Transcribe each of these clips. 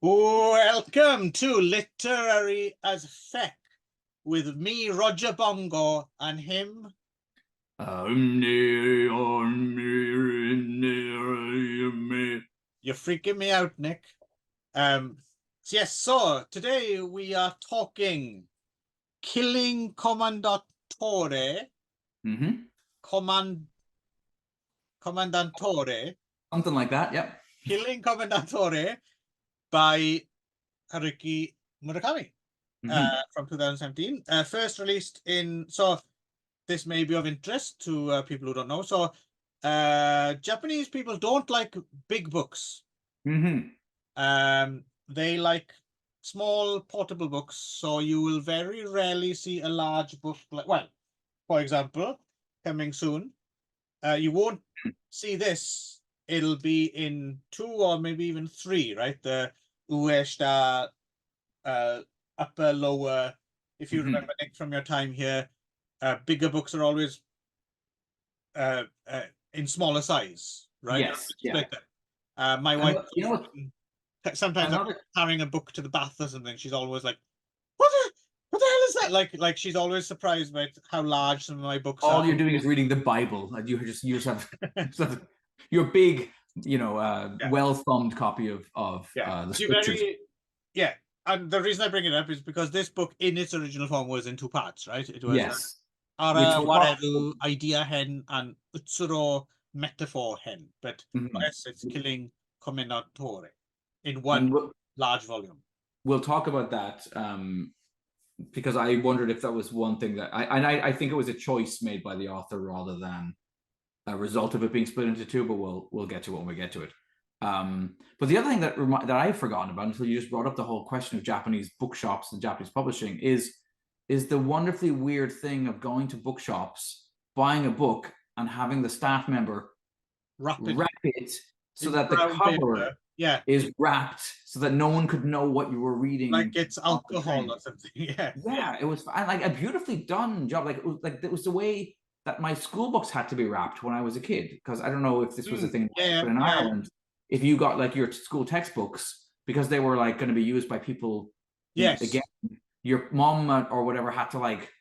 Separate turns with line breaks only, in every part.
Welcome to Literary as Feck with me, Roger Bongo, and him. You're freaking me out, Nick. So today we are talking Killing Commandatore. Commandatore.
Something like that, yep.
Killing Commandatore by Haruki Murakami from 2017. First released in, so this may be of interest to people who don't know. So Japanese people don't like big books. They like small portable books. So you will very rarely see a large book. Well, for example, coming soon, you won't see this. It'll be in 2 or maybe even 3, right? The Ueshita, upper, lower. If you remember, Nick, from your time here, bigger books are always in smaller size, right?
Yes, yeah.
My wife, sometimes
I'm
carrying a book to the bath or something. She's always like, "What the hell is that?" Like she's always surprised by how large some of my books are.
All you're doing is reading the Bible. You just have your big, well-thumbed copy of the scriptures.
And the reason I bring it up is because this book, in its original form, was in 2 parts, right? It was Ara Wareru Idea Hen and Utsuro Metaphor Hen, but yes, it's Killing Commendatore in one large volume.
We'll talk about that because I wondered if that was one thing that I think it was a choice made by the author rather than a result of it being split into 2, but we'll get to it when we get to it. But the other thing that I've forgotten about until you just brought up the whole question of Japanese bookshops and Japanese publishing is the wonderfully weird thing of going to bookshops, buying a book, and having the staff member wrap it so that the cover is wrapped so that no one could know what you were reading.
Like it's alcohol or something.
Yeah, it was like a beautifully done job. It was the way that my school books had to be wrapped when I was a kid, because I don't know if this was a thing, but in Ireland, if you got like your school textbooks, because they were like going to be used by people, again, your mom or whatever had to like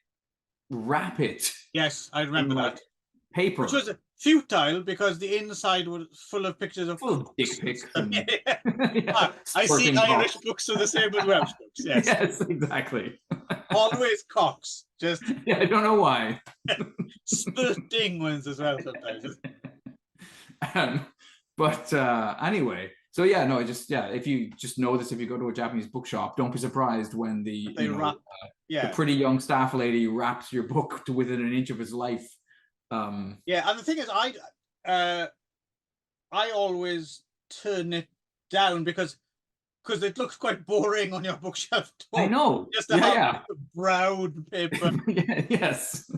wrap it.
Yes, I remember that.
Paper.
Which was futile because the inside was full of pictures of
dick pics.
I see Irish books are the same as Welsh books. Yes.
Yes, exactly.
Always cocks. Just
I don't know why.
spurting ones as well sometimes.
But anyway, so if you just know this, if you go to a Japanese bookshop, don't be surprised when the pretty young staff lady wraps your book to within an inch of its life.
And the thing is, I always turn it down because it looks quite boring on your bookshelf.
I know.
Just to have brown paper.
Yes.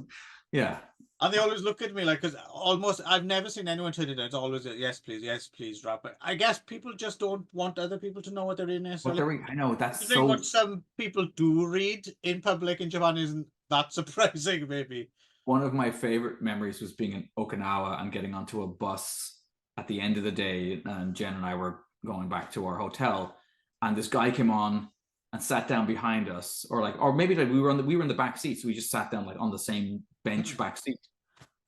Yeah.
And they always look at me like, because almost I've never seen anyone turn it down. It's always yes, please, wrap it. I guess people just don't want other people to know what they're reading.
I know that's
so. What some people do read in public in Japan isn't that surprising, maybe.
One of my favorite memories was being in Okinawa and getting onto a bus at the end of the day, and Jen and I were going back to our hotel, and this guy came on and sat down behind us, or maybe we were in the back seat, so we just sat down like on the same bench back seat,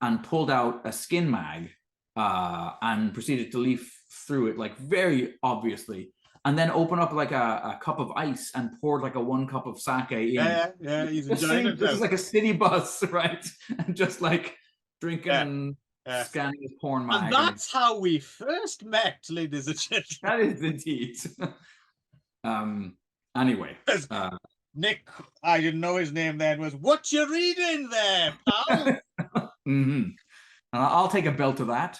and pulled out a skin mag and proceeded to leaf through it like very obviously, and then open up like a cup of ice and poured like a 1 cup of sake in.
Yeah, he's enjoying it.
This is like a city bus, right? And just like drinking and scanning his porn mag.
And that's how we first met, ladies and gentlemen.
That is indeed. Anyway,
Nick, I didn't know his name then, was what you reading there, pal?
And I'll take a belt to that.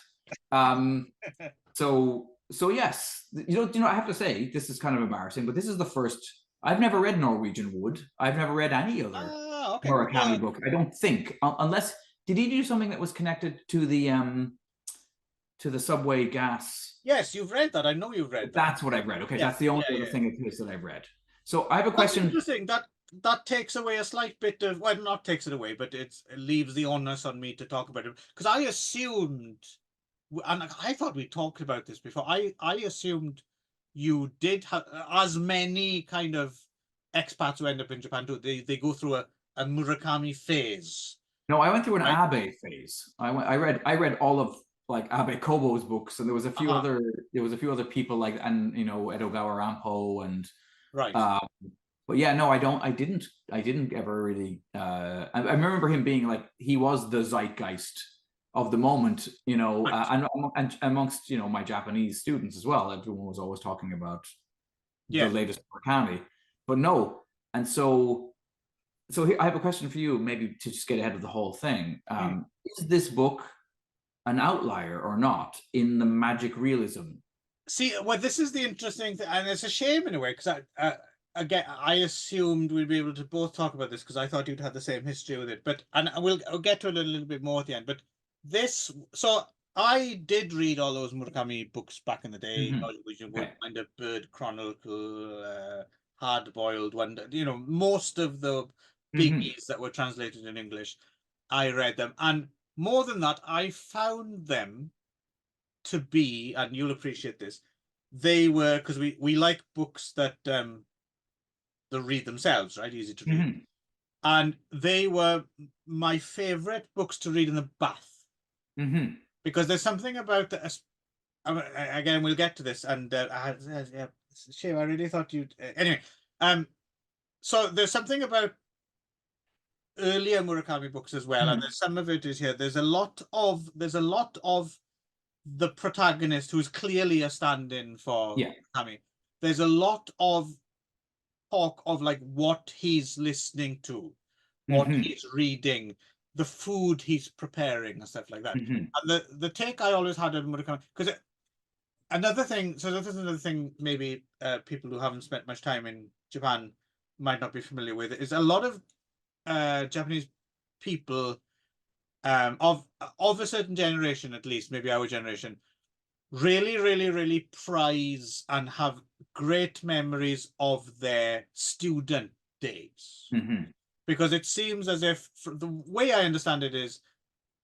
So yes, I have to say, this is kind of embarrassing, but this is the first. I've never read Norwegian Wood. I've never read any other Murakami book. I don't think, unless did he do something that was connected to the subway gas?
Yes, you've read that. I know you've read that.
That's what I've read. Okay, that's the only other thing of his that I've read. So I have a question.
Interesting. That takes away a slight bit of, well, not takes it away, but it leaves the onus on me to talk about it, because I assumed, and I thought we talked about this before, I assumed you did have, as many kind of expats who end up in Japan do, they go through a Murakami phase.
No, I went through an
Right.
Abe phase. I read all of like Abe Kobo's books, and there was a few other people like, and Edogawa Rampo and
Right.
uh, but yeah, no, I didn't ever really I remember him being like, he was the zeitgeist of the moment,
Right.
and amongst my Japanese students as well. Everyone was always talking about the
Yeah.
latest Murakami, but no. And so here, I have a question for you, maybe to just get ahead of the whole thing. Is this book an outlier or not in the magic realism?
See, well, this is the interesting thing, and it's a shame in a way, because again, I assumed we'd be able to both talk about this because I thought you'd had the same history with it. But I'll get to it a little bit more at the end. But so I did read all those Murakami books back in the day, which would
Okay.
kind of Bird Chronicle, Hard Boiled Wonder, most of the biggies that were translated in English. I read them, and more than that, I found them to be, and you'll appreciate this, they were, because we like books that read themselves, right? Easy to read. And they were my favorite books to read in the bath. Because there's something about the, again, we'll get to this, and yeah, it's a shame. I really thought you'd anyway. So there's something about earlier Murakami books as well, and there's some of it is here. There's a lot of the protagonist who's clearly a stand-in for Murakami. There's a lot of talk of like what he's listening to, what he's reading, the food he's preparing, and stuff like that. And the take I always had on Murakami, because another thing, so this is another thing maybe people who haven't spent much time in Japan might not be familiar with, is a lot of Japanese people of a certain generation, at least maybe our generation, really, really, really prize and have great memories of their student days. Because it seems as if, the way I understand it is,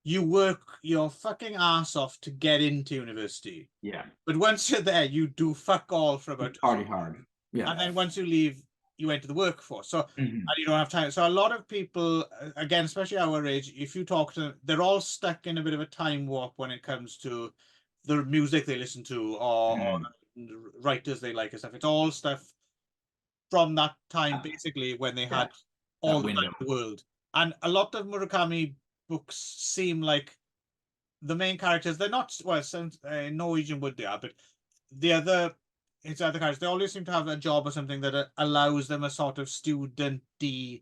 you work your fucking ass off to get into university.
Yeah.
But once you're there, you do fuck all for about
party hard. Yeah.
And then once you leave, you enter the workforce. So and you don't have time. So a lot of people, again, especially our age, if you talk to them, they're all stuck in a bit of a time warp when it comes to the music they listen to or the writers they like and stuff. It's all stuff from that time, basically, when they had all the time in the world. And a lot of Murakami books seem like the main characters, they're not, well, Norwegian would they are, but his other characters, they always seem to have a job or something that allows them a sort of student-y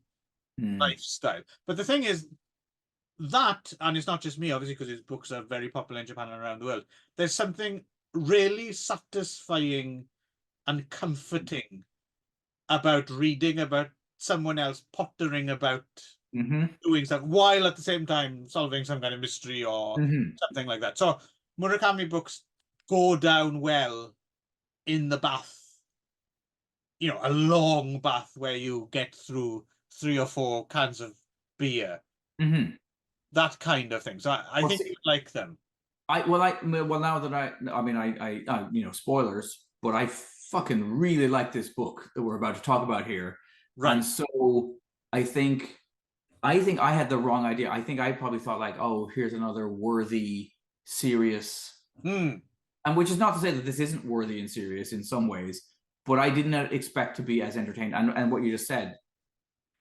lifestyle. But the thing is, that, and it's not just me, obviously, because his books are very popular in Japan and around the world, there's something really satisfying and comforting about reading about someone else pottering about doing stuff while at the same time solving some kind of mystery or something like that. So Murakami books go down well in the bath, a long bath where you get through 3 or 4 cans of beer, that kind of thing. So I think you'd like them.
Now that I spoilers, but I fucking really like this book that we're about to talk about here.
Right.
And so I think I had the wrong idea. I think I probably thought like, oh, here's another worthy, serious, and which is not to say that this isn't worthy and serious in some ways, but I didn't expect to be as entertained. And what you just said,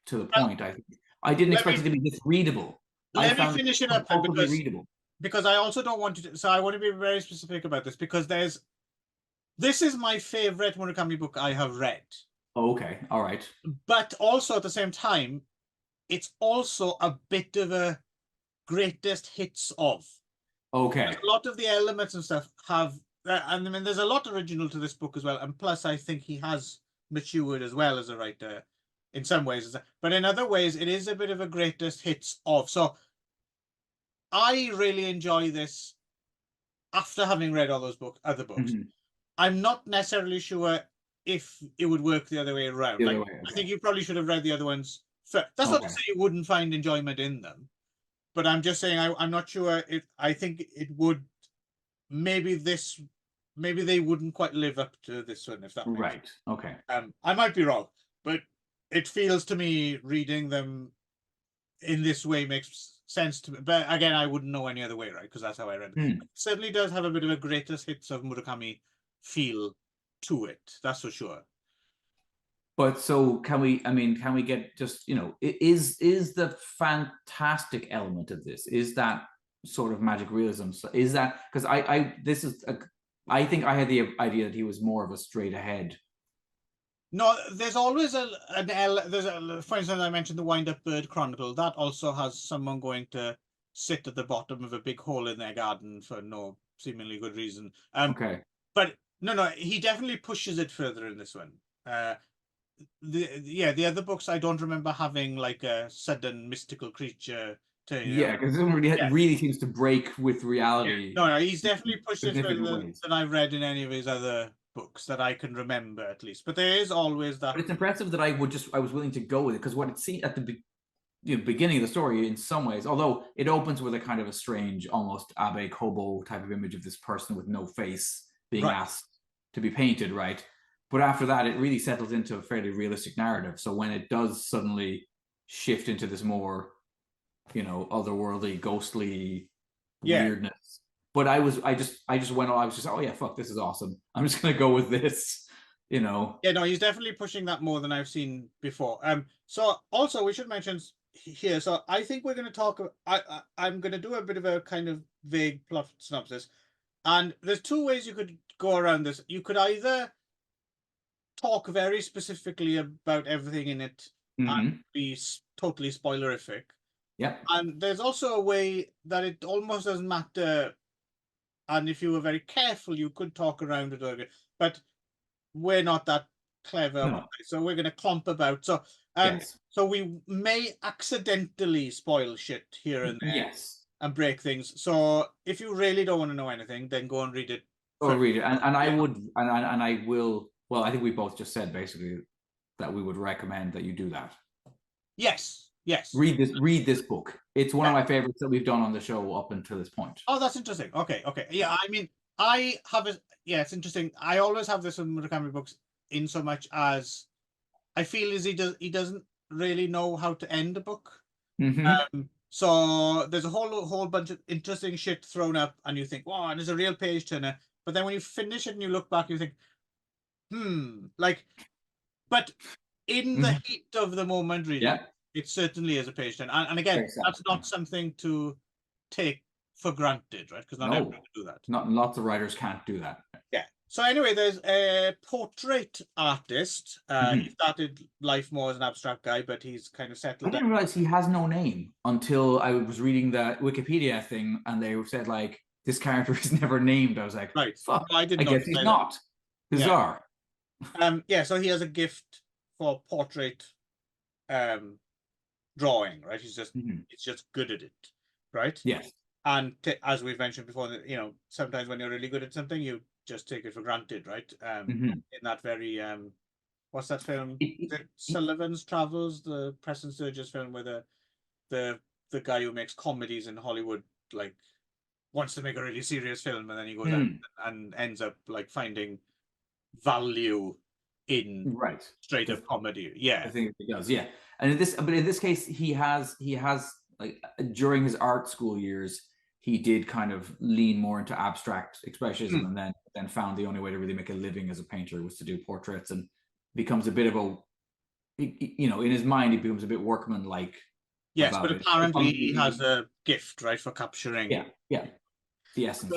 to the point, I didn't expect it to be this readable.
Let me finish it up
because readable.
Because I also don't want to. So I want to be very specific about this, because this is my favorite Murakami book I have read.
Oh, okay, all right.
But also at the same time, it's also a bit of a greatest hits of.
Okay.
A lot of the elements and stuff have, and I mean, there's a lot original to this book as well. And plus, I think he has matured as well as a writer in some ways. But in other ways, it is a bit of a greatest hits of. So I really enjoy this after having read all those other books. I'm not necessarily sure if it would work the other way around. I think you probably should have read the other ones first. That's not to say you wouldn't find enjoyment in them, but I'm just saying I'm not sure. I think it would. Maybe this maybe they wouldn't quite live up to this one, if that makes
Right. Okay.
I might be wrong, but it feels to me reading them in this way makes sense to me. But again, I wouldn't know any other way, right? Because that's how I read it.
Hmm.
It certainly does have a bit of a greatest hits of Murakami feel to it. That's for sure.
But so can we? I mean, can we get just is the fantastic element of this? Is that sort of magic realism? So is that because I think I had the idea that he was more of a straight ahead.
No, there's always for instance, I mentioned the Wind Up Bird Chronicle. That also has someone going to sit at the bottom of a big hole in their garden for no seemingly good reason.
Okay.
But no, he definitely pushes it further in this one. The other books I don't remember having like a sudden mystical creature to
Yeah, because it really seems to break with reality.
No, he's definitely pushed it
significant
further
ways.
than I've read in any of his other books that I can remember, at least. But there is always that.
But it's impressive that I was willing to go with it because what it seemed at the beginning of the story, in some ways, although it opens with a kind of a strange, almost Abe Kobo type of image of this person with no face being asked to be painted, right? But after that, it really settles into a fairly realistic narrative. So when it does suddenly shift into this more, otherworldly, ghostly weirdness. But I just went. I was just, oh yeah, fuck, this is awesome. I'm just gonna go with this.
Yeah, no, he's definitely pushing that more than I've seen before. So also we should mention here. So I think we're going to talk. I'm going to do a bit of a kind of vague plot synopsis, and there's two ways you could go around this. You could either talk very specifically about everything in it and be totally spoilerific.
Yep.
And there's also a way that it almost doesn't matter. And if you were very careful, you could talk around it. But we're not that clever,
No.
so we're going to clomp about. So,
Yes.
so we may accidentally spoil shit here and there
Yes.
and break things. So if you really don't want to know anything, then go and read it.
Or read it, and I would, and I will. Well, I think we both just said basically that we would recommend that you do that.
Yes.
Read this book. It's one of my favorites that we've done on the show up until this point.
Oh, that's interesting. Okay. Yeah, I mean, I have a it's interesting. I always have this with Murakami books in so much as I feel as he doesn't really know how to end a book. So there's a whole bunch of interesting shit thrown up, and you think, wow, and there's a real page turner. But then when you finish it and you look back, you think, but in the heat of the moment, really, it certainly is a page turner. And again, that's not something to take for granted, right? Because not everyone can do that.
Not lots of writers can't do that.
Yeah. So anyway, there's a portrait artist. He started life more as an abstract guy, but he's kind of settled.
I didn't realize he has no name until I was reading the Wikipedia thing, and they said like this character is never named. I was like,
right,
fuck.
I
guess he's not. Bizarre.
Yeah. So he has a gift for portrait drawing, right? He's just good at it, right?
Yes.
And as we've mentioned before, sometimes when you're really good at something, you just take it for granted, right? In that very what's that film? Sullivan's Travels, the Preston Sturges film, where the guy who makes comedies in Hollywood like wants to make a really serious film, and then he goes out and ends up like finding value in straight up comedy. Yeah,
I think he does. Yeah, and in this case, he has like during his art school years, he did kind of lean more into abstract expressionism, and then found the only way to really make a living as a painter was to do portraits, and becomes a bit of a, in his mind, he becomes a bit workman-like.
Yes, but apparently he has a gift, right, for capturing.
Yeah. The essence.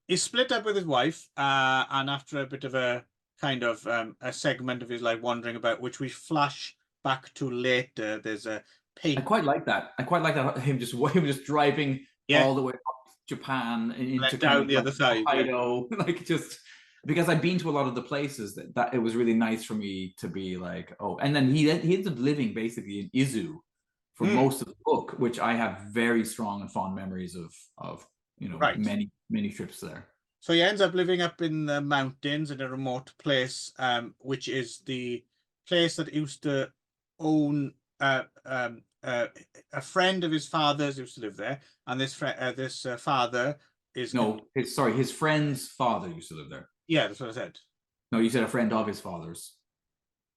He's split up with his wife, and after a bit of a kind of a segment of his life wandering about, which we flash back to later, there's a paint.
I quite like that. Him just driving all the way up Japan into
down the other side,
Hokkaido, like just because I've been to a lot of the places that it was really nice for me to be like, oh, and then he ends up living basically in Izu for most of the book, which I have very strong and fond memories of many trips there.
So he ends up living up in the mountains in a remote place, which is the place that used to own a friend of his father's used to live there, and this father is
No, his friend's father used to live there.
yeah, that's what I said.
No, you said a friend of his father's.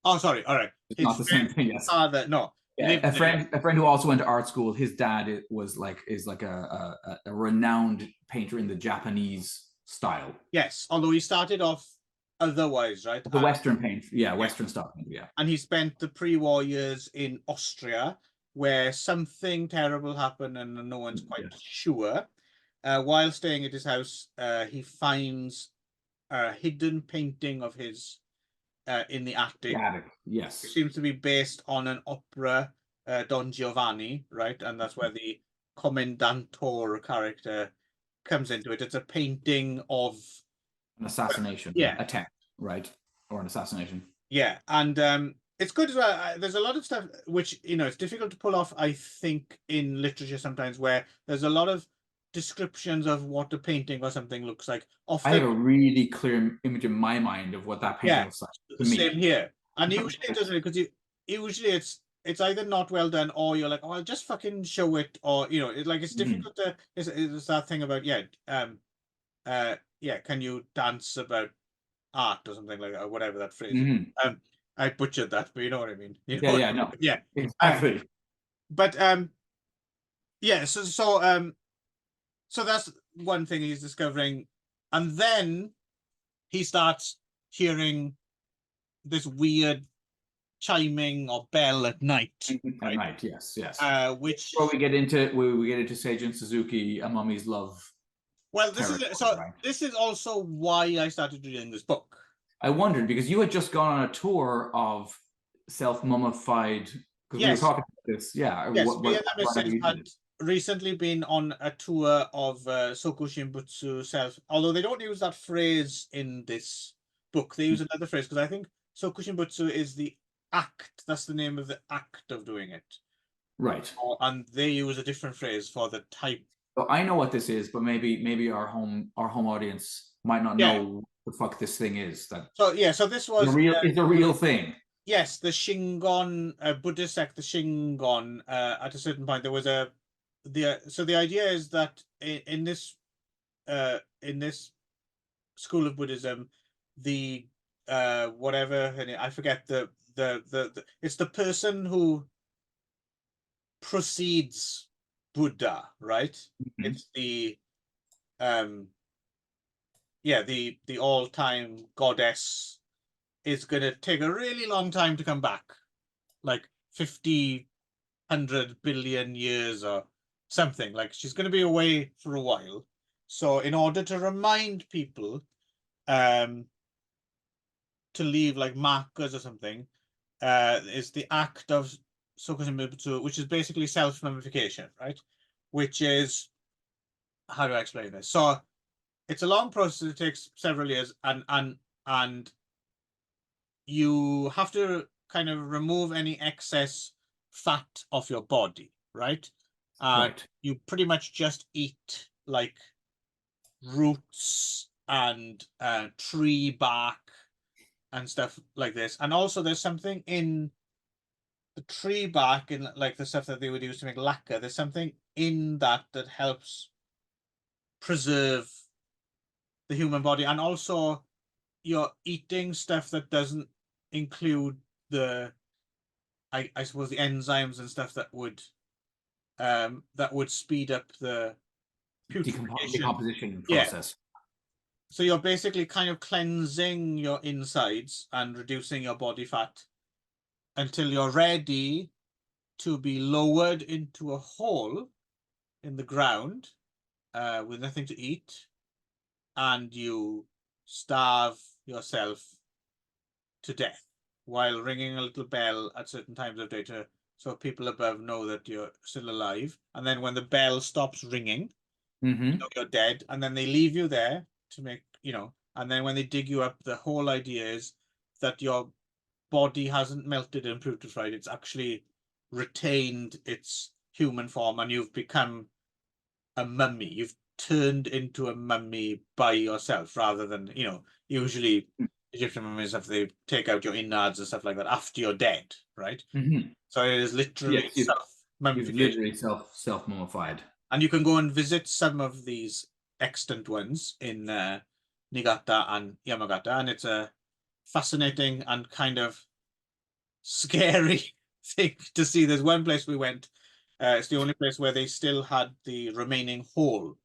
Oh, sorry. All right.
It's
His
not the same
friend's
thing. Yes.
father, no,
Yeah,
lived there.
a friend who also went to art school. His dad is like a renowned painter in the Japanese style.
Yes, although he started off otherwise, right?
The Western paint, yeah,
Yeah.
Western style paint, yeah.
And he spent the pre-war years in Austria, where something terrible happened, and no one's quite
Yes.
sure. While staying at his house, he finds a hidden painting of his in the attic.
The attic, yes.
It seems to be based on an opera, Don Giovanni, right? And that's where the Commendatore character comes into it. It's a painting of
an assassination attempt, right? Or an assassination.
Yeah, and it's good as well. There's a lot of stuff which it's difficult to pull off, I think, in literature sometimes, where there's a lot of descriptions of what a painting or something looks like.
I have a
Often,
really clear image in my mind of what that painting looks like to me.
same here. And usually it doesn't, because usually it's either not well done, or you're like, oh, I'll just fucking show it, or it's difficult to. It's that thing about can you dance about art or something like that, or whatever that phrase is. I butchered that, but you know what I mean.
No,
yeah,
exactly.
But yeah, so that's one thing he's discovering, and then he starts hearing this weird chiming or bell at night.
At night, yes.
Which
before we get into Seijun Suzuki, A Mummy's Love.
Well, this is also why I started reading this book.
I wondered, because you had just gone on a tour of self-mummified, because we were talking about this. Yeah.
Yes, we had recently been on a tour of Soku Shinbutsu self, although they don't use that phrase in this book. They use another phrase, because I think Soku Shinbutsu is the act. That's the name of the act of doing it.
Right.
And they use a different phrase for the type.
So I know what this is, but maybe our home audience might not know what the fuck this thing is.
So this was
it's a real thing.
Yes, the Shingon Buddhist sect, the Shingon. At a certain point, there was so the idea is that in this school of Buddhism, the whatever, I forget the it's the person who precedes Buddha, right? It's the the all-time goddess is going to take a really long time to come back, like 50, 100 billion years or something. Like, she's going to be away for a while. So in order to remind people to leave like markers or something, is the act of Soku Shinbutsu, which is basically self-mummification, right? Which is, how do I explain this? So it's a long process. It takes several years, and you have to kind of remove any excess fat off your body, right?
Right.
You pretty much just eat like roots and tree bark and stuff like this. And also there's something in the tree bark, and like the stuff that they would use to make lacquer, there's something in that helps preserve the human body. And also you're eating stuff that doesn't include the I suppose the enzymes and stuff that would speed up the
decomposition process.
So you're basically kind of cleansing your insides and reducing your body fat until you're ready to be lowered into a hole in the ground with nothing to eat, and you starve yourself to death while ringing a little bell at certain times of day so people above know that you're still alive. And then when the bell stops ringing, you're dead, and then they leave you there to make, and then when they dig you up, the whole idea is that your body hasn't melted and putrefied. It's actually retained its human form, and you've become a mummy. You've turned into a mummy by yourself, rather than, usually Egyptian mummies, if they take out your innards and stuff like that after you're dead, right? So it is literally
self-mummification. You've literally self-mummified.
And you can go and visit some of these extant ones in Niigata and Yamagata, and it's a fascinating and kind of scary thing to see. There's one place we went. It's the only place where they still had the remaining hole,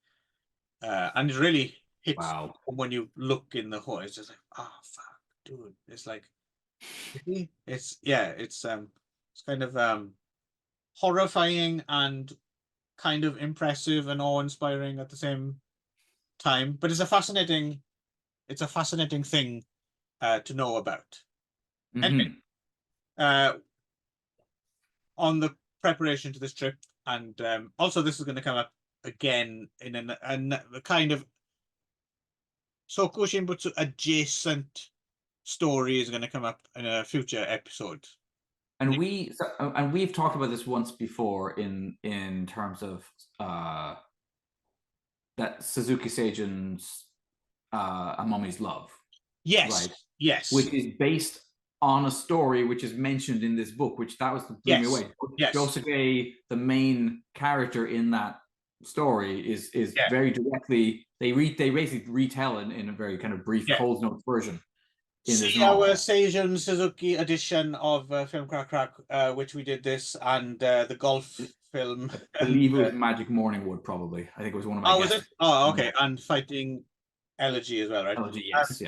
and it really hits
Wow.
when you look in the hole. It's just like, oh fuck, dude. It's like, it's kind of horrifying and kind of impressive and awe-inspiring at the same time. But it's a fascinating thing to know about. Anyway, on the preparation to this trip, and also this is going to come up again in a kind of Soku Shinbutsu adjacent story is going to come up in a future episode.
And we've talked about this once before in terms of that Suzuki Seijun's A Mummy's Love.
Yes.
Right?
Yes.
Which is based on a story which is mentioned in this book, which that was the blew me away.
Yes.
Yosuke, the main character in that story, is very directly they basically retell in a very kind of brief Coles Notes version.
See our Seijun Suzuki edition of Film Crack Crack, which we did this, and the golf film.
I believe it was Magic Morningwood, probably. I think it was one of my guesses.
Was it? Oh, okay. And Fighting Elegy as well, right?
Elegy, yes,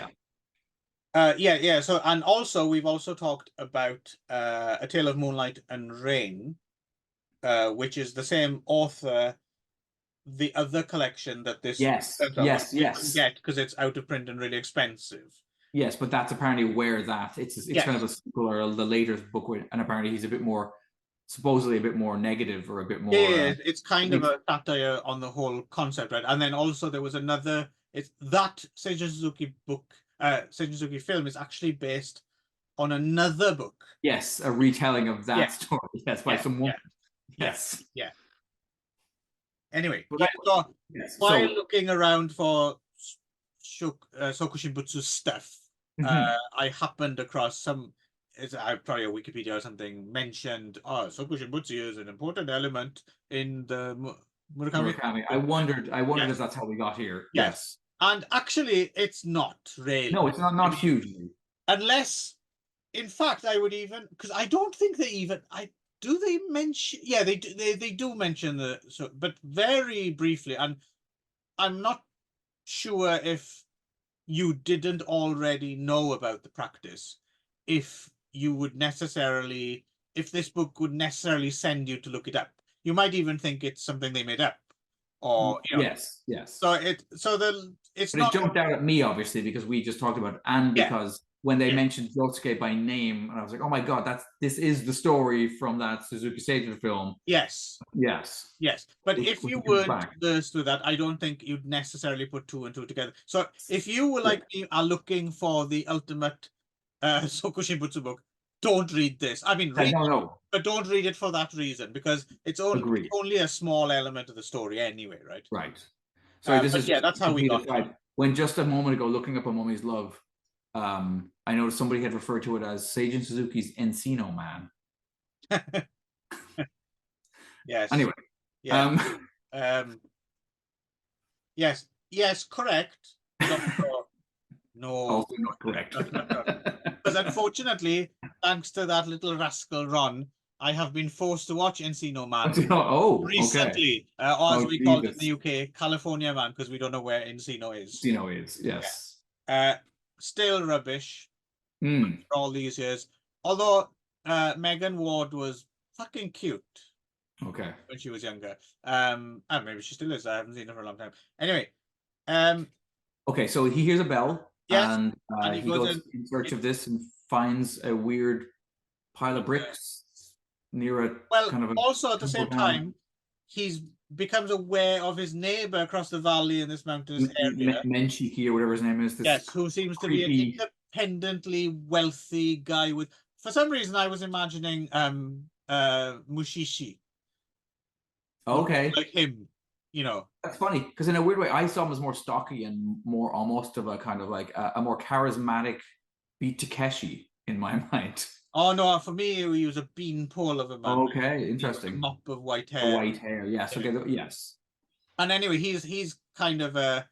yeah. So, and also we've also talked about A Tale of Moonlight and Rain, which is the same author. The other collection that this
yes
get because it's out of print and really expensive.
Yes, but that's apparently where it's kind of a sequel or the later book, and apparently he's supposedly a bit more negative or a bit more.
Yeah, it's kind of a satire on the whole concept, right? And then also there was another. It's that Seijun Suzuki book, Seijun Suzuki film is actually based on another book.
Yes, a retelling of that story. Yes, by someone. Yes.
Yeah. Anyway, while looking around for Soku Shinbutsu stuff, I happened across some. It's probably a Wikipedia or something mentioned. Soku Shinbutsu is an important element in the Murakami.
I wondered if that's how we got here. Yes,
and actually, it's not really.
No, it's not hugely.
Unless, in fact, I would even because I don't think they even do they mention? Yeah, they do mention but very briefly, and I'm not sure if you didn't already know about the practice, if this book would necessarily send you to look it up. You might even think it's something they made up, or
yes.
So it
jumped out at me obviously because we just talked about it, and because when they mentioned Yosuke by name, and I was like, oh my god, this is the story from that Suzuki Seijun film.
Yes. But if you weren't versed with that, I don't think you'd necessarily put two and two together. So if you were like me, are looking for the ultimate Soku Shinbutsu book, don't read this. I mean, read it, but don't read it for that reason, because it's only a small element of the story anyway, right?
Right. So
that's how we got it.
When just a moment ago, looking up A Mummy's Love, I noticed somebody had referred to it as Seijun Suzuki's Encino Man.
Yes.
Anyway.
Yes, correct. No.
Also not correct.
Because unfortunately, thanks to that little rascal Ron, I have been forced to watch Encino Man recently. Or as we call it in the UK, California Man, because we don't know where Encino is.
Encino is, yes.
Still rubbish for all these years. Although Megan Ward was fucking cute.
Okay.
When she was younger. And maybe she still is. I haven't seen her for a long time. Anyway.
Okay, so he hears a bell.
Yes.
And he goes in search of this and finds a weird pile of bricks near a kind of
also at the same time, he becomes aware of his neighbor across the valley in this mountainous area.
Menchiki or whatever his name is.
Yes, who seems to be an independently wealthy guy with. For some reason, I was imagining Mushishi.
Okay.
Like him,
That's funny, because in a weird way, I saw him as more stocky and more almost of a kind of like a more charismatic Beat Takeshi in my mind.
Oh no, for me, he was a beanpole of a man.
Okay, interesting.
A mop of white hair.
Yes. Okay. Yes.
And anyway, he's kind of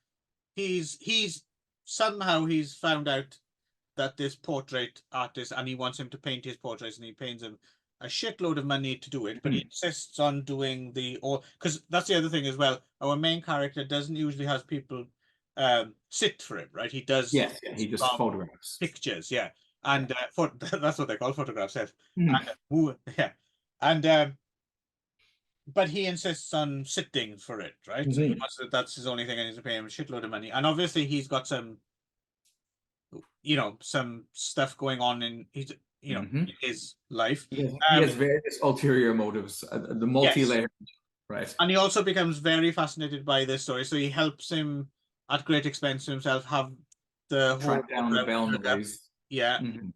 he's somehow he's found out that this portrait artist, and he wants him to paint his portraits, and he pays him a shitload of money to do it, but he insists on doing the all, because that's the other thing as well. Our main character doesn't usually have people sit for him, right? He does
Yes, yeah, he just photographs
pictures, yeah, and that's what they call photographs, yes.
Mhm.
And, yeah, and but he insists on sitting for it, right? So he
Mhm.
wants that's his only thing, and he's to pay him a shitload of money, and obviously he's got some, you know, some stuff going on in his, you know,
Mhm.
his life.
He has various ulterior motives, the
Yes,
multi-layered, right?
and he also becomes very fascinated by this story, so he helps him at great expense to himself have the whole
Track down the bell
dug up.
noise.
Yeah,
Mhm.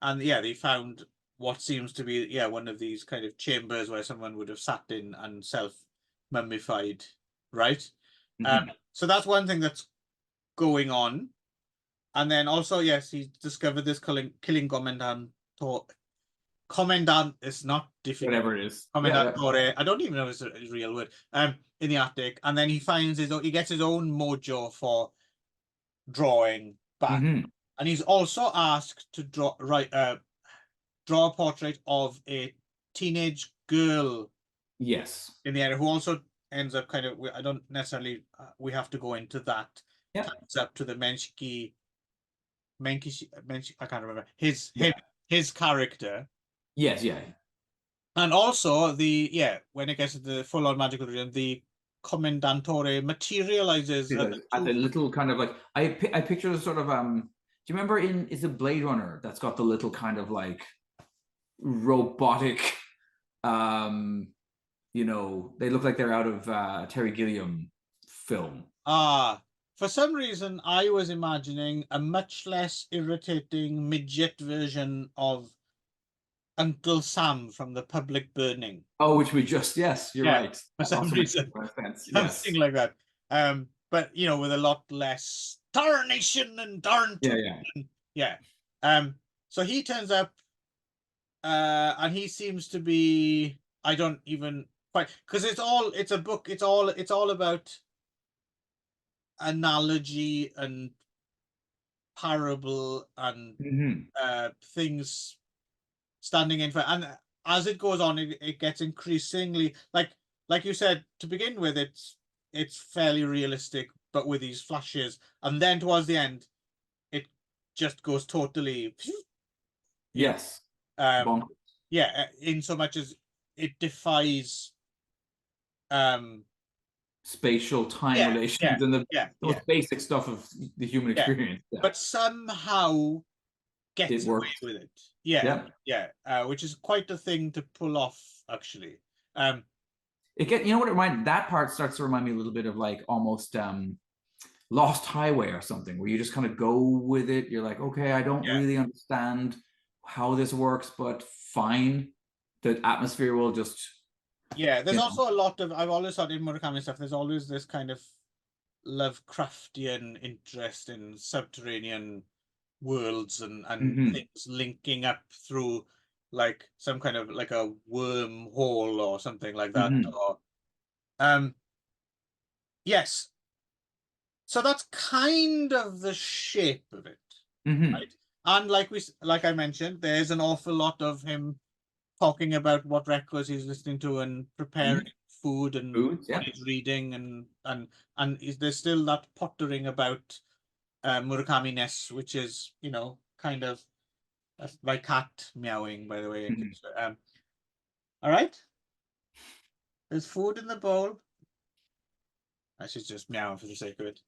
and yeah, they found what seems to be, yeah, one of these kind of chambers where someone would have sat in and self mummified, right?
Mhm.
So that's one thing that's going on. And then also, yes, he discovered this killing commandant is not difficult.
Whatever it is.
Commendatore. I don't even know if it's a real word. In the attic, and then he finds he gets his own mojo for drawing back,
Mhm.
and he's also asked to draw a portrait of a teenage girl
Yes.
in the area who also ends up kind of. I don't necessarily. We have to go into that.
Yeah.
It's up to the Menkish. I can't remember his
Yeah.
his character.
Yes. Yeah.
And also when it gets to the full-on magical region, the Commendatore materializes as
At the little kind of like I picture the sort of do you remember is it Blade Runner that's got the little kind of like robotic you know, they look like they're out of Terry Gilliam film.
For some reason I was imagining a much less irritating midget version of Uncle Sam from The Public Burning.
Oh, which we just yes, you're right.
For
That
some
also makes
reason.
sense. Yes.
Something like that. But you know, with a lot less tarnation and darn
Yeah, yeah.
yeah. So he turns up, and he seems to be, I don't even quite, because it's a book, it's all about analogy and parable and things standing in for, and as it goes on, it gets increasingly like you said to begin with, it's fairly realistic, but with these flashes, and then towards the end it just goes totally, you know,
Yes. Bonkers.
yeah, in so much as it defies
Spatial time relations and the most basic stuff of the human experience. Yeah.
but somehow gets
It
away
works.
with it. Which is quite a thing to pull off, actually.
You know what it reminds, that part starts to remind me a little bit of like almost Lost Highway or something, where you just kind of go with it. You're like, okay, I don't really understand how this works, but fine. The atmosphere will just
there's also a lot of, I've always thought in Murakami stuff, there's always this kind of Lovecraftian interest in subterranean worlds and things linking up through like some kind of like a wormhole or something like that. Or yes. So that's kind of the shape of it. Right? And like I mentioned, there's an awful lot of him talking about what records he's listening to and preparing food and what he's reading, and there's still that pottering about Murakami-ness, which is, you know, kind of, that's my cat meowing, by the way. All right, there's food in the bowl. I should just meow for the sake of it,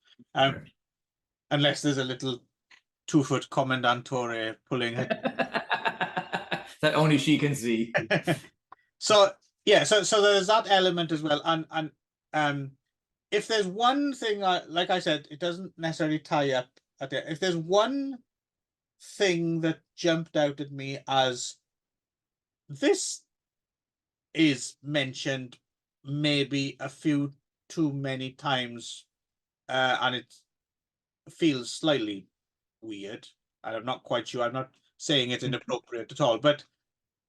unless there's a little 2-foot Commendatore pulling her.
That only she can see.
So there's that element as well, and if there's one thing, like I said, it doesn't necessarily tie up at it. If there's one thing that jumped out at me as this is mentioned maybe a few too many times, and it feels slightly weird, and I'm not quite sure, I'm not saying it's inappropriate at all, but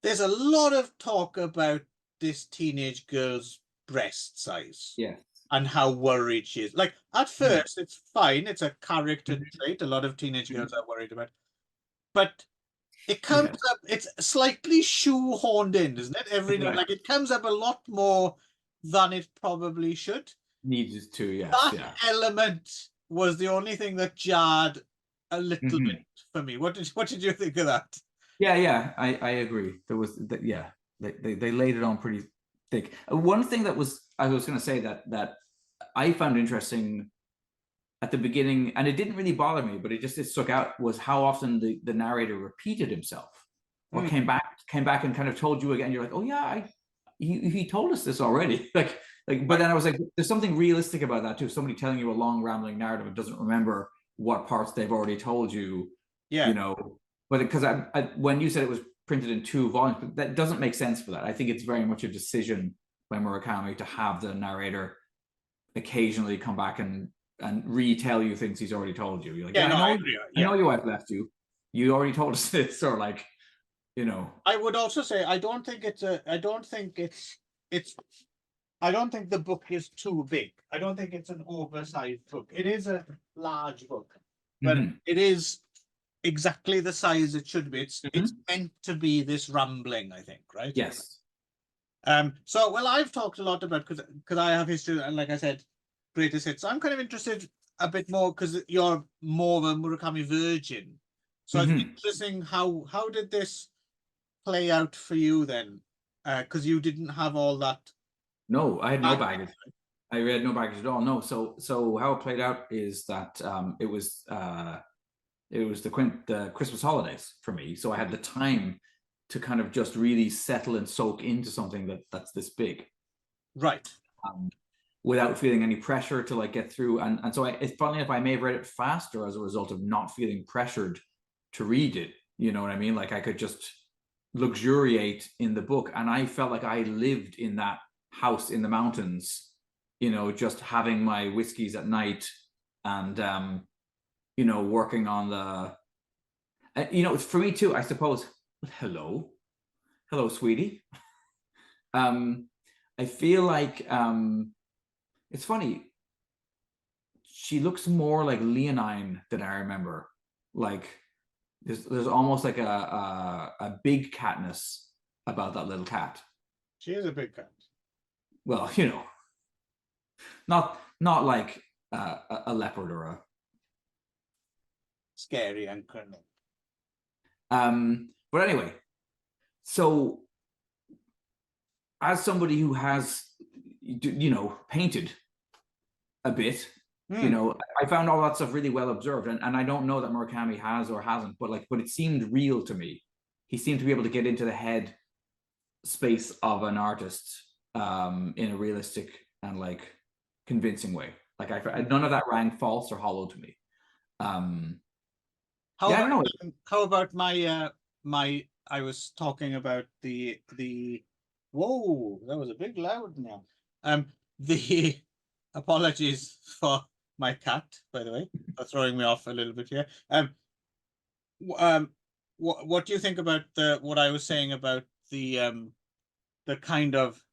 there's a lot of talk about this teenage girl's breast size.
Yes.
and how worried she is. Like at first, it's fine. It's a character trait. A lot of teenage girls are worried about, but it comes
Yeah.
up. It's slightly shoehorned in, isn't it? Every
Yeah.
like it comes up a lot more than it probably should.
Needed to, yes,
That
yeah.
element was the only thing that jarred a little
Mhm.
bit for me. What did you think of that?
Yeah, I agree. There was that, yeah, they laid it on pretty thick. One thing that I was going to say that I found interesting at the beginning, and it didn't really bother me, but it stuck out, was how often the narrator repeated himself or came back and kind of told you again. You're like, oh yeah, he told us this already. But then I was like, there's something realistic about that too. Somebody telling you a long rambling narrative and doesn't remember what parts they've already told you.
Yeah.
You know, but because when you said it was printed in 2 volumes, that doesn't make sense for that. I think it's very much a decision by Murakami to have the narrator occasionally come back and retell you things he's already told you. You're like,
Yeah, no, I
I
agree.
know your wife left you. You already told us this, or like, you know.
I would also say I don't think the book is too big. I don't think it's an oversized book. It is a large book, but it is exactly the size it should be. It's meant to be this rambling, I think, right?
Yes.
So well, I've talked a lot about because I have history, and like I said, greatest hits. So I'm kind of interested a bit more because you're more of a Murakami virgin. So it's interesting how did this play out for you then? Because you didn't have all that.
No, I had no baggage. I had no baggage at all. No. So how it played out is that it was the Christmas holidays for me. So I had the time to kind of just really settle and soak into something that's this big.
Right.
Without feeling any pressure to like get through. And so it's funny enough, I may have read it faster as a result of not feeling pressured to read it. You know what I mean? Like I could just luxuriate in the book. And I felt like I lived in that house in the mountains, you know, just having my whiskeys at night and, you know, working on the, you know, for me too, I suppose, hello, sweetie. I feel like, it's funny. She looks more like Leonine than I remember. Like there's almost like a big catness about that little cat.
She is a big cat.
Well, you know, not like a leopard or a
scary and cunning.
But anyway, so as somebody who has, you know, painted a bit, you know, I found all that stuff really well observed, and I don't know that Murakami has or hasn't, but it seemed real to me. He seemed to be able to get into the head space of an artist in a realistic and like convincing way. Like none of that rang false or hollow to me.
I don't know. How about my I was talking about the whoa, that was a big loud now. The apologies for my cat, by the way, for throwing me off a little bit here. What do you think about what I was saying about the kind of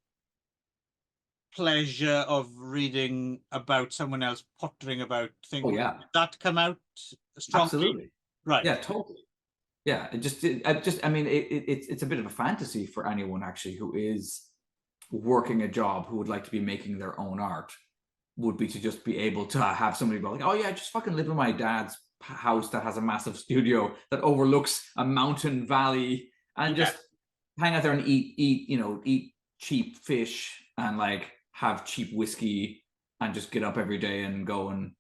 pleasure of reading about someone else pottering about things?
Oh yeah,
did that come out strongly?
Absolutely.
Right.
Yeah, totally. Yeah, I mean, it's a bit of a fantasy for anyone actually who is working a job, who would like to be making their own art, would be to just be able to have somebody go like, oh yeah, just fucking live in my dad's house that has a massive studio that overlooks a mountain valley, and just hang out there and eat cheap fish and like have cheap whiskey and just get up every day and go and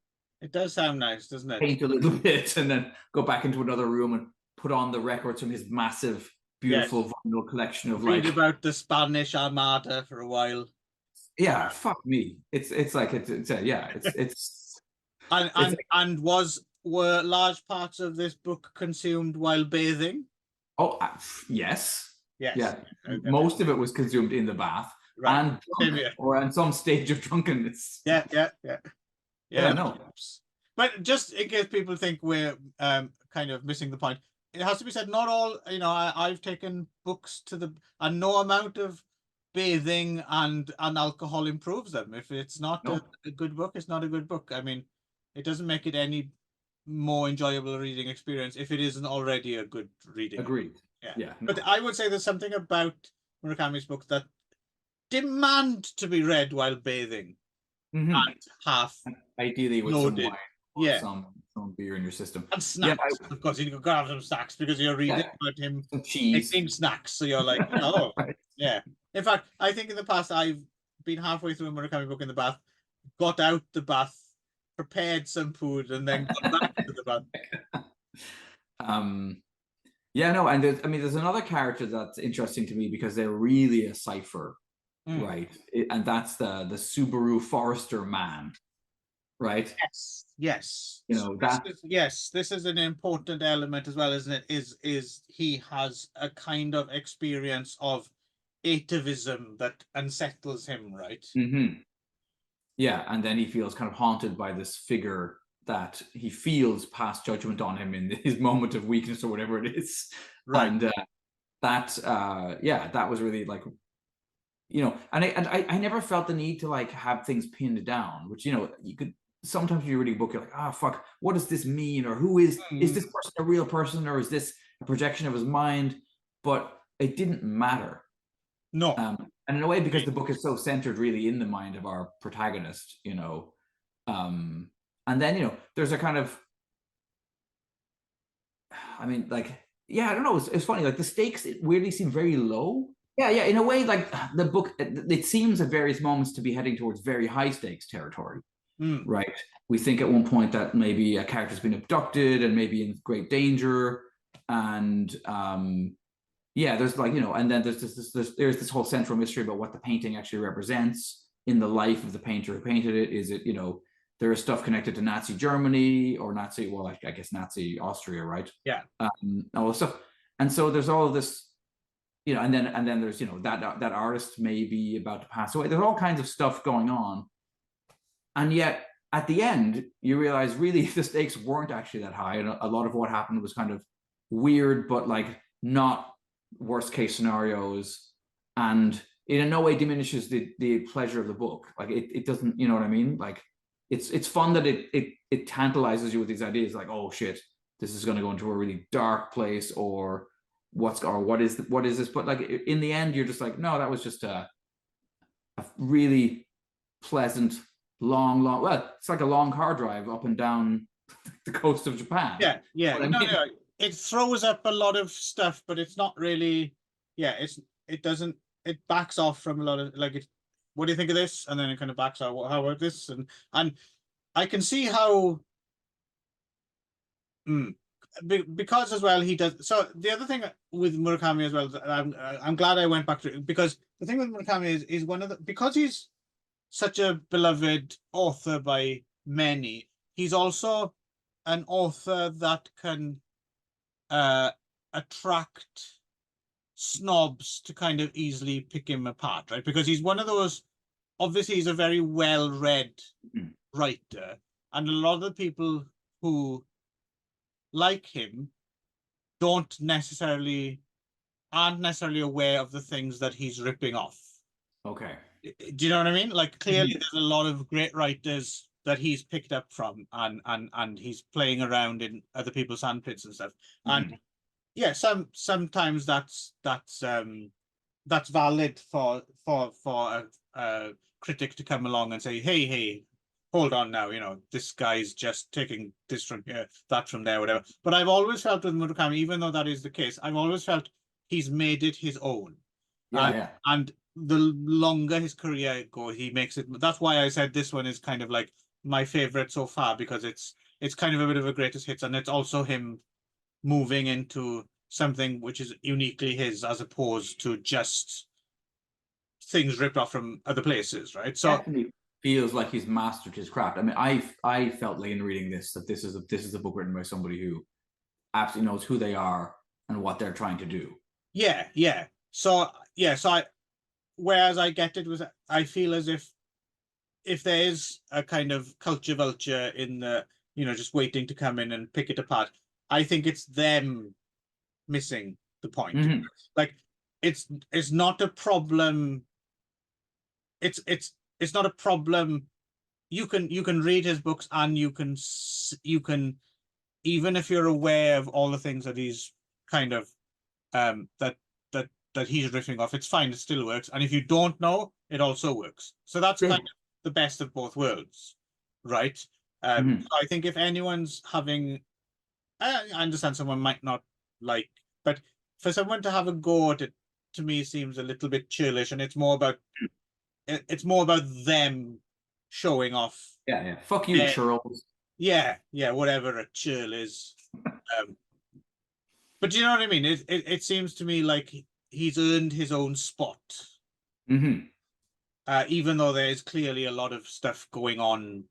it does sound nice, doesn't it?
Paint a little bit and then go back into another room and put on the records from his massive, beautiful vinyl collection of
read about the Spanish Armada for a while.
Yeah, fuck me. It's
and were large parts of this book consumed while bathing?
Oh, yes.
Yes.
Yeah. Okay. Most of it was consumed in the bath, right, and or on some stage of drunkenness.
Yeah.
No.
But just in case people think we're kind of missing the point, it has to be said, not all, I've taken books to and no amount of bathing and alcohol improves them. If it's not
No.
a good book, it's not a good book. I mean, it doesn't make it any more enjoyable reading experience if it isn't already a good reading.
Agreed.
Yeah.
Yeah. No.
But I would say there's something about Murakami's books that demand to be read while bathing
Mhm.
and half
Ideally with some
loaded.
wine or
Yeah.
some beer in your system.
And snacks, of course, you can have some snacks because you're reading about him
Some cheese.
making snacks. So you're like, oh,
Right.
yeah. In fact, I think in the past I've been halfway through a Murakami book in the bath, got out the bath, prepared some food, and then gone back to the bath.
Yeah, no, and there's another character that's interesting to me because they're really a cipher, right? And that's the Subaru Forester man, right?
Yes, yes.
You know that.
Yes, this is an important element as well, isn't it? Is he has a kind of experience of atavism that unsettles him, right?
Mm-hmm. Yeah, and then he feels kind of haunted by this figure that he feels pass judgment on him in his moment of weakness or whatever it is.
Right.
And that was really like, you know, and I never felt the need to like have things pinned down, which, you know, you could sometimes when you're reading a book, you're like, ah, fuck, what does this mean? Or who is this person a real person, or is this a projection of his mind? But it didn't matter.
No.
And in a way, because the book is so centered really in the mind of our protagonist, you know, and then, you know, there's a kind of, I mean, like, yeah, I don't know, it's funny, like the stakes weirdly seem very low. Yeah, in a way, like the book, it seems at various moments to be heading towards very high stakes territory, right? We think at one point that maybe a character's been abducted and maybe in great danger, and yeah, there's like, you know, and then there's this whole central mystery about what the painting actually represents in the life of the painter who painted it. Is it, you know, there is stuff connected to Nazi Germany or Nazi, well, I guess Nazi Austria, right?
Yeah.
All this stuff, and so there's all of this, you know, and then there's, you know, that artist may be about to pass away. There's all kinds of stuff going on, and yet at the end you realize really the stakes weren't actually that high, and a lot of what happened was kind of weird, but like not worst case scenarios, and it in no way diminishes the pleasure of the book. Like it doesn't, you know what I mean? Like it's fun that it tantalizes you with these ideas like, oh shit, this is going to go into a really dark place, or what is this? But like in the end, you're just like, no, that was just a really pleasant long, well, it's like a long car drive up and down the coast of Japan.
Yeah.
I mean,
it throws up a lot of stuff, but it's not really. Yeah, it backs off from a lot of like. What do you think of this? And then it kind of backs out. How about this? And I can see how. Because as well he does. So the other thing with Murakami as well, I'm glad I went back to it, because the thing with Murakami is one of the, because he's such a beloved author by many, he's also an author that can attract snobs to kind of easily pick him apart, right? Because he's one of those, obviously he's a very well-read writer, and a lot of the people who like him aren't necessarily aware of the things that he's ripping off.
Okay.
Do you know what I mean? Like clearly there's a lot of great writers that he's picked up from, and he's playing around in other people's handprints and stuff. And yeah, sometimes that's valid for a critic to come along and say, hey, hold on now, you know, this guy's just taking this from here, that from there, whatever. But I've always felt with Murakami, even though that is the case, I've always felt he's made it his own. And the longer his career goes, he makes it. That's why I said this one is kind of like my favorite so far, because it's kind of a bit of a greatest hits, and it's also him moving into something which is uniquely his, as opposed to just things ripped off from other places, right? So
definitely feels like he's mastered his craft. I mean, I felt like in reading this that this is a book written by somebody who absolutely knows who they are and what they're trying to do.
Yeah. So whereas I get it was, I feel as if there is a kind of culture vulture in the, you know, just waiting to come in and pick it apart, I think it's them missing the point. Like it's not a problem it's not a problem. You can read his books, and you can even if you're aware of all the things that he's kind of that he's riffing off, it's fine. It still works. And if you don't know, it also works. So that's kind of the best of both worlds, right? So I think if anyone's having, I understand someone might not like, but for someone to have a go at it, to me seems a little bit churlish, and it's more about them showing off.
Yeah. Fuck you, churls.
Yeah, whatever a churl is. But you know what I mean? It seems to me like he's earned his own spot. Even though there is clearly a lot of stuff going on.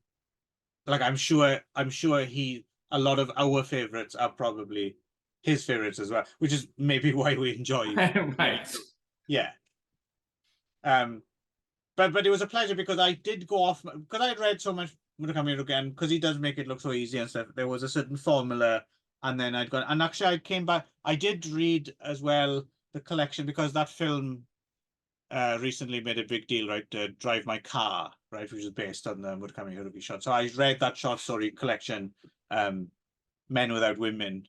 Like I'm sure a lot of our favorites are probably his favorites as well, which is maybe why we enjoy
right.
Yeah. But it was a pleasure because I did go off because I had read so much Murakami again, because he does make it look so easy and stuff. There was a certain formula, and then I'd gone, and actually I came back. I did read as well the collection, because that film recently made a big deal, right? Drive My Car, right, which is based on the Murakami Haruki short. So I read that short story collection, Men Without Women,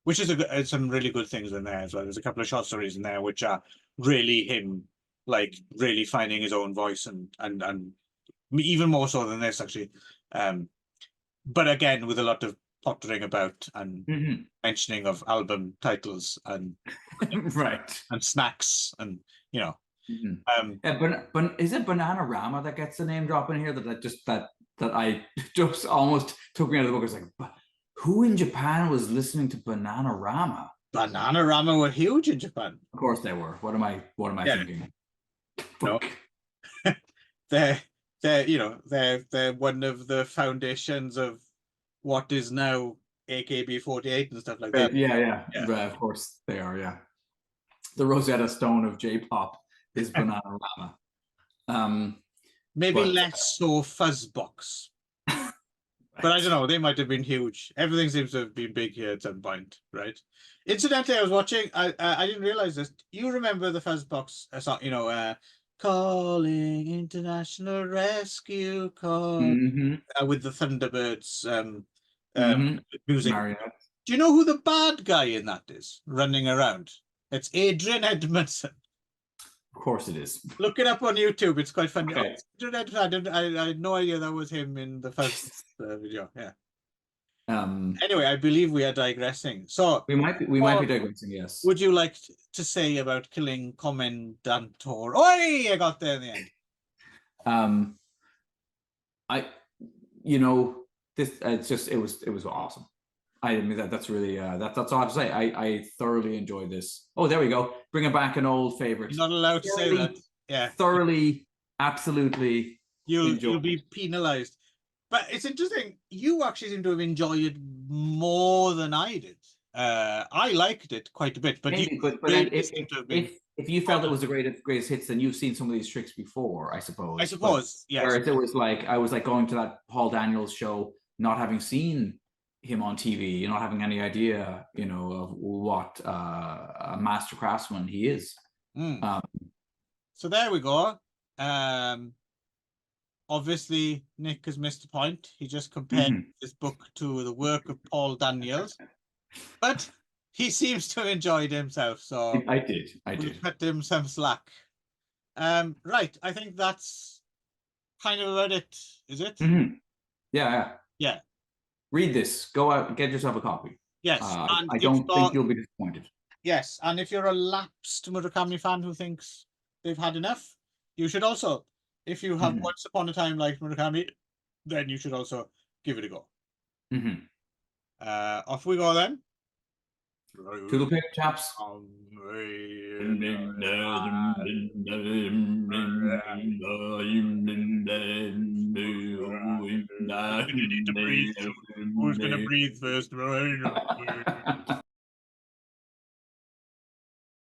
which is some really good things in there as well. There's a couple of short stories in there which are really him, like really finding his own voice, and even more so than this actually. But again, with a lot of pottering about and mentioning of album titles and
right,
and snacks, and you know.
Yeah, but is it Bananarama that gets the name drop in here? That I just almost took me out of the book. It's like, who in Japan was listening to Bananarama?
Bananarama were huge in Japan.
Of course they were. What am I thinking?
No. they're one of the foundations of what is now AKB48 and stuff like that.
Yeah. Of course they are. Yeah, the Rosetta Stone of J-pop is Bananarama.
Maybe less so Fuzzbox. Right. But I don't know. They might have been huge. Everything seems to have been big here at some point, right? Incidentally, I was watching. I didn't realize this. You remember the Fuzzbox song? Calling International Rescue Call with the Thunderbirds music.
Marionette.
Do you know who the bad guy in that is running around? It's Adrian Edmondson.
Of course it is.
Look it up on YouTube. It's quite funny.
Okay.
I had no idea that was him in the first video. Yeah. Anyway, I believe we are digressing. So
we might be digressing. Yes.
Would you like to say about killing Commendatore? Oi! I got there in the end.
It was awesome. I mean that's really that's all I have to say. I thoroughly enjoyed this. Oh, there we go. Bringing back an old favorite.
You're not allowed to say that. Yeah.
Thoroughly, absolutely.
You'll be penalized. But it's interesting. You actually seem to have enjoyed it more than I did. I liked it quite a bit, but
if you felt it was the greatest hits, then you've seen some of these tricks before, I suppose.
Yes.
Whereas it was like I was like going to that Paul Daniels show, not having seen him on TV, not having any idea, of what a master craftsman he is.
So there we go. Obviously, Nick has missed a point. He just compared this book to the work of Paul Daniels, but he seems to have enjoyed himself. So
I did.
Cut him some slack. Right. I think that's kind of about it. Is it?
Yeah. Read this. Go out and get yourself a copy.
Yes.
I don't think you'll be disappointed.
Yes, and if you're a lapsed Murakami fan who thinks they've had enough, you should also. If you have Once Upon a Time liked Murakami, then you should also give it a go. Off we go then.
To the pick, chaps.
Who's gonna breathe first?